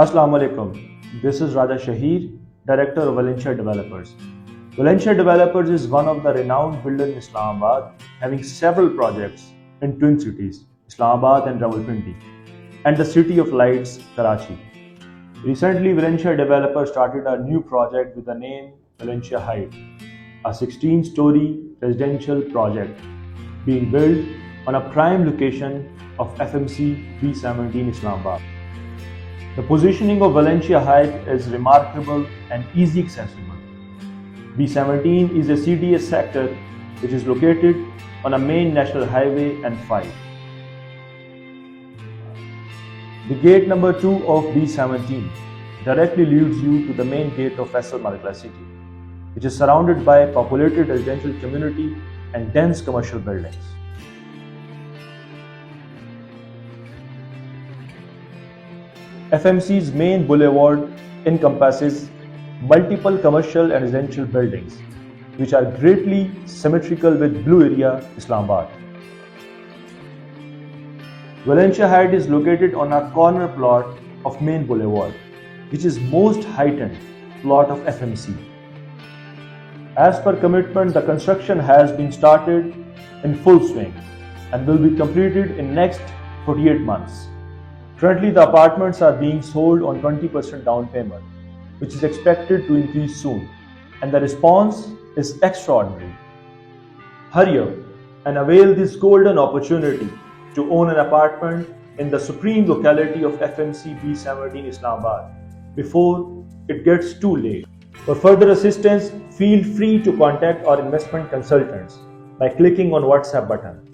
Assalamu alaikum. This is Raja Shahir, Director of Valencia Developers. Valencia Developers is one of the renowned builders in Islamabad, having several projects in twin cities, Islamabad and Rawalpindi, and the City of Lights, Karachi. Recently, Valencia Developers started a new project with the name Valencia Heights, a 16-story residential project being built on a prime location of FMC B17 Islamabad. The positioning of Valencia Heights is remarkable and easy accessible. B17 is a CDS sector which is located on a main national highway N5. The gate number 2 of B17 directly leads you to the main gate of Faisal Markla City, which is surrounded by a populated residential community and dense commercial buildings. FMC's main boulevard encompasses multiple commercial and residential buildings, which are greatly symmetrical with Blue Area, Islamabad. Valencia Heights is located on a corner plot of main boulevard, which is most heightened plot of FMC. As per commitment, the construction has been started in full swing and will be completed in next 48 months. Currently, the apartments are being sold on 20% down payment, which is expected to increase soon, and the response is extraordinary. Hurry up and avail this golden opportunity to own an apartment in the supreme locality of FMC B17 Islamabad before it gets too late. For further assistance, feel free to contact our investment consultants by clicking on WhatsApp button.